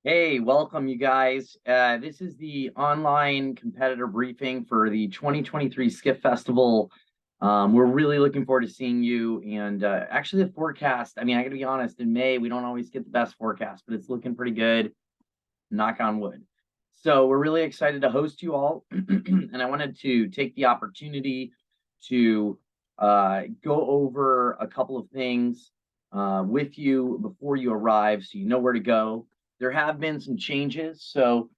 Hey, welcome you guys. This is the online competitor briefing for the 2023 Skiff Festival. We're really looking forward to seeing you. And actually, the forecast, I mean, I gotta be honest, in May, we don't always get the best forecast, but it's looking pretty good. Knock on wood. So we're really excited to host you all. And I wanted to take the opportunity to go over a couple of things with you before you arrive so you know where to go. There have been some changes. So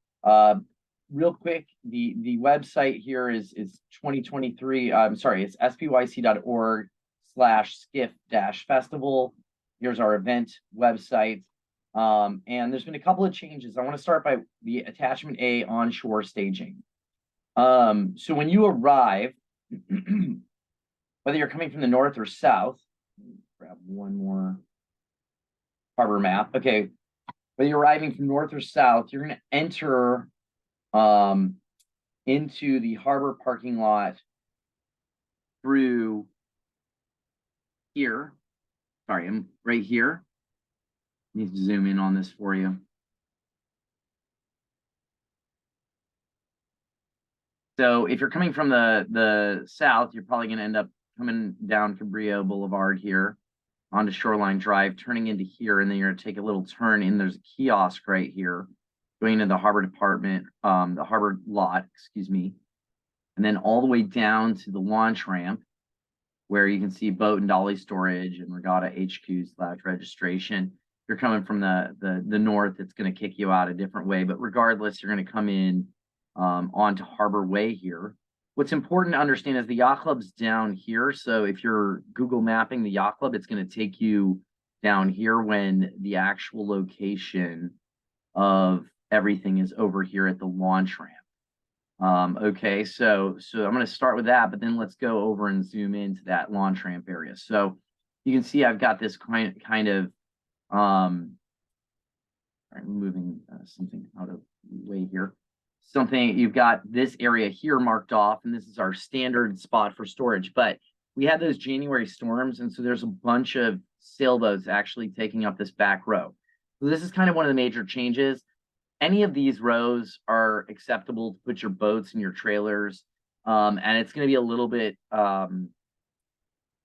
real quick, the website here is 2023. I'm sorry, it's spyc.org/skiff-festival. Here's our event website. And there's been a couple of changes. I want to start by the attachment A, onshore staging. So when you arrive, whether you're coming from the north or south, grab one more harbor map. Okay, whether you're arriving from north or south, you're going to enter into the harbor parking lot through here. Sorry, I'm right here. I need to zoom in on this for you. So if you're coming from the south, you're probably going to end up coming down Cabrillo Boulevard here onto Shoreline Drive, turning into here, and then you're going to take a little turn in. There's a kiosk right here going to the harbor department, the harbor lot, excuse me, and then all the way down to the launch ramp where you can see boat and dolly storage and regatta HQ/registration. If you're coming from the north, it's going to kick you out a different way, but regardless, you're going to come in onto Harbor Way here. What's important to understand is the yacht club's down here. So if you're Google mapping the yacht club, it's going to take you down here when the actual location of everything is over here at the launch ramp. Okay, so I'm going to start with that, but then let's go over and zoom into that launch ramp area. So you can see I've got this kind of I'm moving something out of the way here. You've got this area here marked off, and this is our standard spot for storage. But we had those January storms, and so there's a bunch of sailboats actually taking up this back row. So this is kind of one of the major changes. Any of these rows are acceptable to put your boats and your trailers, and it's going to be a little bit, we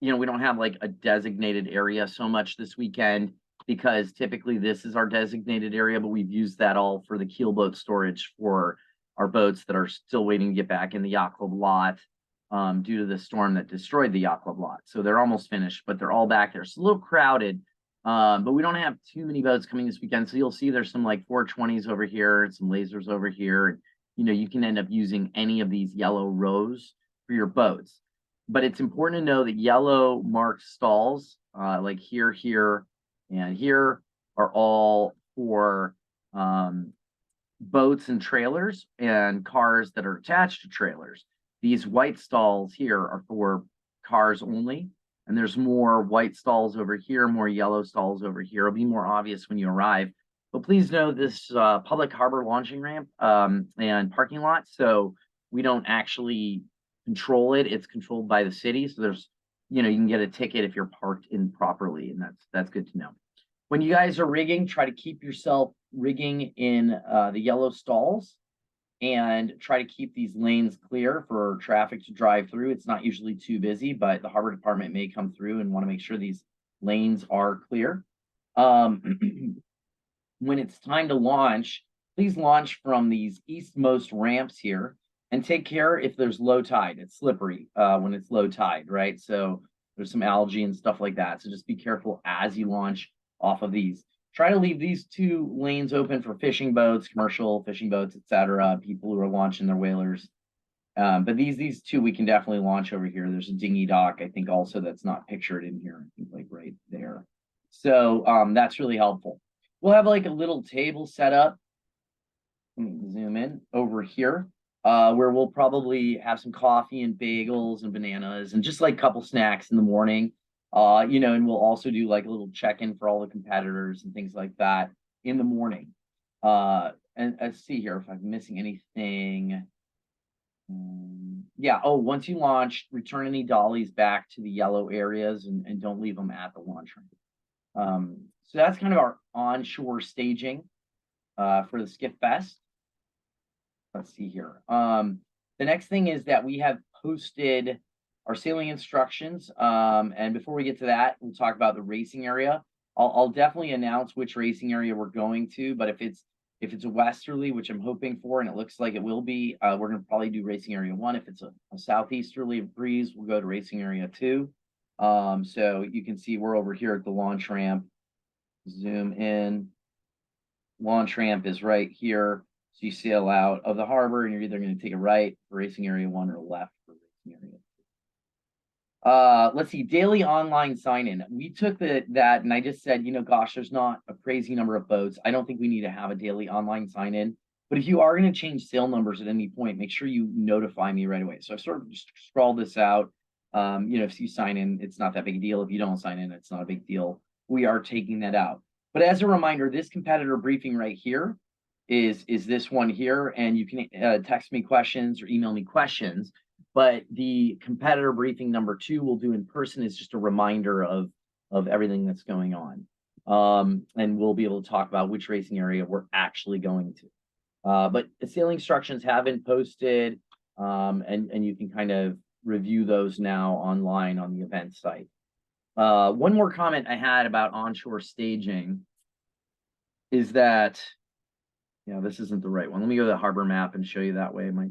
don't have like a designated area so much this weekend because typically this is our designated area, but we've used that all for the keelboat storage for our boats that are still waiting to get back in the yacht club lot due to the storm that destroyed the yacht club lot. So they're almost finished, but they're all back there. It's a little crowded, but we don't have too many boats coming this weekend. So you'll see there's some like 420s over here and some lasers over here. And, you can end up using any of these yellow rows for your boats. But it's important to know that yellow marked stalls like here, here, and here are all for boats and trailers and cars that are attached to trailers. These white stalls here are for cars only, and there's more white stalls over here, more yellow stalls over here. It'll be more obvious when you arrive. But please know this public harbor launching ramp and parking lot, so we don't actually control it. It's controlled by the city, so there's you can get a ticket if you're parked improperly, and that's good to know. When you guys are rigging, try to keep yourself rigging in the yellow stalls and try to keep these lanes clear for traffic to drive through. It's not usually too busy, but the harbor department may come through and want to make sure these lanes are clear. When it's time to launch, please launch from these eastmost ramps here and take care if there's low tide. It's slippery when it's low tide, right? So there's some algae and stuff like that. So just be careful as you launch off of these. Try to leave these two lanes open for fishing boats, commercial fishing boats, etc. People who are launching their whalers. But these two we can definitely launch over here. There's a dinghy dock, I think, also that's not pictured in here. I think like right there. So that's really helpful. We'll have like a little table set up. Let me zoom in over here, where we'll probably have some coffee and bagels and bananas and just like a couple snacks in the morning. And we'll also do like a little check-in for all the competitors and things like that in the morning. And let's see here if I'm missing anything. Yeah. Oh, once you launch, return any dollies back to the yellow areas and don't leave them at the launch ramp. So that's kind of our onshore staging. for the Skiff Fest. Let's see here. The next thing is that we have posted our sailing instructions. And before we get to that, we'll talk about the racing area. I'll definitely announce which racing area we're going to, but if it's a westerly, which I'm hoping for, and it looks like it will be, we're going to probably do racing area 1. If it's a southeasterly breeze, we'll go to racing area 2. So you can see we're over here at the launch ramp. Zoom in. Launch ramp is right here. So you sail out of the harbor, and you're either going to take a right for racing area 1 or left for racing area 2. Let's see, daily online sign-in. We took that, and I just said, gosh, there's not a crazy number of boats. I don't think we need to have a daily online sign-in. But if you are going to change sail numbers at any point, make sure you notify me right away. So I sort of just scrawled this out. If you sign in, it's not that big a deal. If you don't sign in, it's not a big deal. We are taking that out. But as a reminder, this competitor briefing right here is this one here, and you can text me questions or email me questions. But the competitor briefing number 2 we'll do in person is just a reminder of everything that's going on. And we'll be able to talk about which racing area we're actually going to. But the sailing instructions have been posted, and you can kind of review those now online on the event site. One more comment I had about onshore staging is that, this isn't the right one. Let me go to the harbor map and show you that way. It might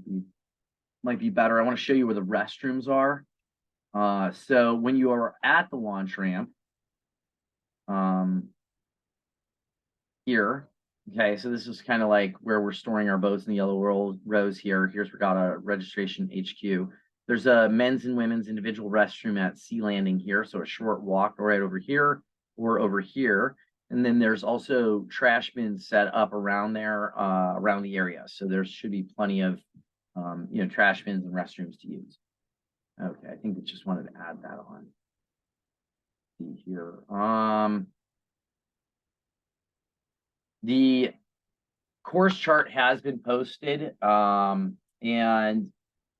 be better. I want to show you where the restrooms are. So when you are at the launch ramp, here, okay, so this is kind of like where we're storing our boats in the yellow rows here. Here's Regatta Registration HQ. There's a men's and women's individual restroom at Sea Landing here, so a short walk right over here or over here. And then there's also trash bins set up around there, around the area. So there should be plenty of, trash bins and restrooms to use. Okay, I think I just wanted to add that on. See here. The course chart has been posted, and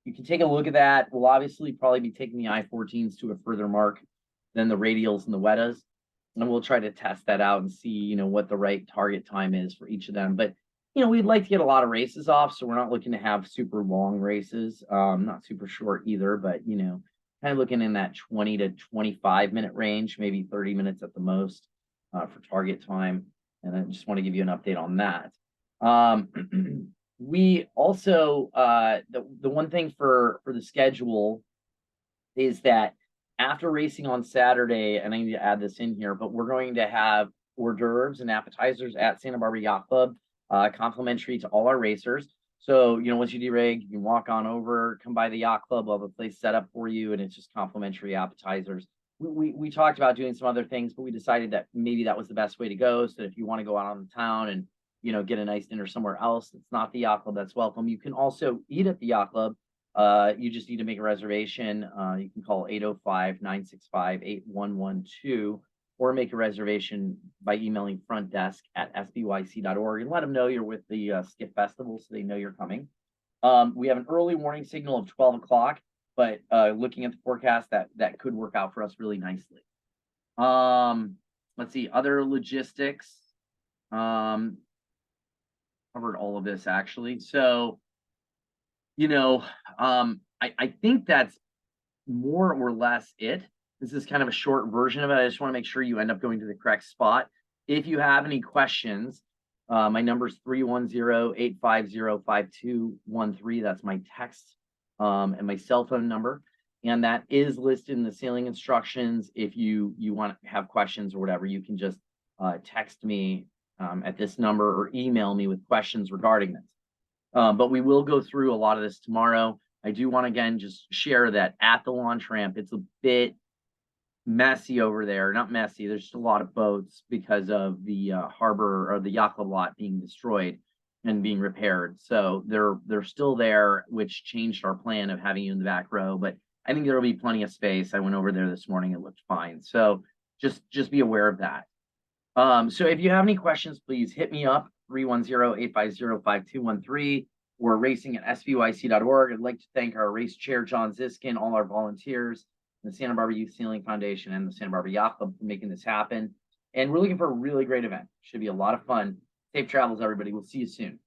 you can take a look at that. We'll obviously probably be taking the I-14s to a further mark than the radials and the Wettas. And we'll try to test that out and see, what the right target time is for each of them. But, we'd like to get a lot of races off, so we're not looking to have super long races, not super short either, but, kind of looking in that 20 to 25 minute range, maybe 30 minutes at the most for target time. And I just want to give you an update on that. We also, the one thing for the schedule is that after racing on Saturday, and I need to add this in here, but we're going to have hors d'oeuvres and appetizers at Santa Barbara Yacht Club, complimentary to all our racers. So, once you derig, you can walk on over, come by the yacht club, we'll have a place set up for you, and it's just complimentary appetizers. We talked about doing some other things, but we decided that maybe that was the best way to go. So if you want to go out on the town and, get a nice dinner somewhere else, it's not the yacht club, that's welcome. You can also eat at the yacht club. You just need to make a reservation. You can call 805-965-8112 or make a reservation by emailing front desk at sbyc.org and let them know you're with the Skiff Festival so they know you're coming. We have an early warning signal of 12 o'clock, but looking at the forecast, that could work out for us really nicely. Let's see, other logistics. Covered all of this actually. So, I think that's more or less it. This is kind of a short version of it. I just want to make sure you end up going to the correct spot. If you have any questions, my number is 310-850-5213. That's my text and my cell phone number. And that is listed in the sailing instructions. If you want to have questions or whatever, you can just text me at this number or email me with questions regarding this. But we will go through a lot of this tomorrow. I do want to, again, just share that at the launch ramp, it's a bit messy over there. Not messy, there's just a lot of boats because of the harbor or the yacht club lot being destroyed and being repaired. So they're still there, which changed our plan of having you in the back row. But I think there'll be plenty of space. I went over there this morning, it looked fine. So just be aware of that. So if you have any questions, please hit me up, 310-850-5213 or racing@sbyc.org. I'd like to thank our race chair, John Ziskin, all our volunteers, the Santa Barbara Youth Sailing Foundation, and the Santa Barbara Yacht Club for making this happen. And we're looking for a really great event. Should be a lot of fun. Safe travels, everybody. We'll see you soon.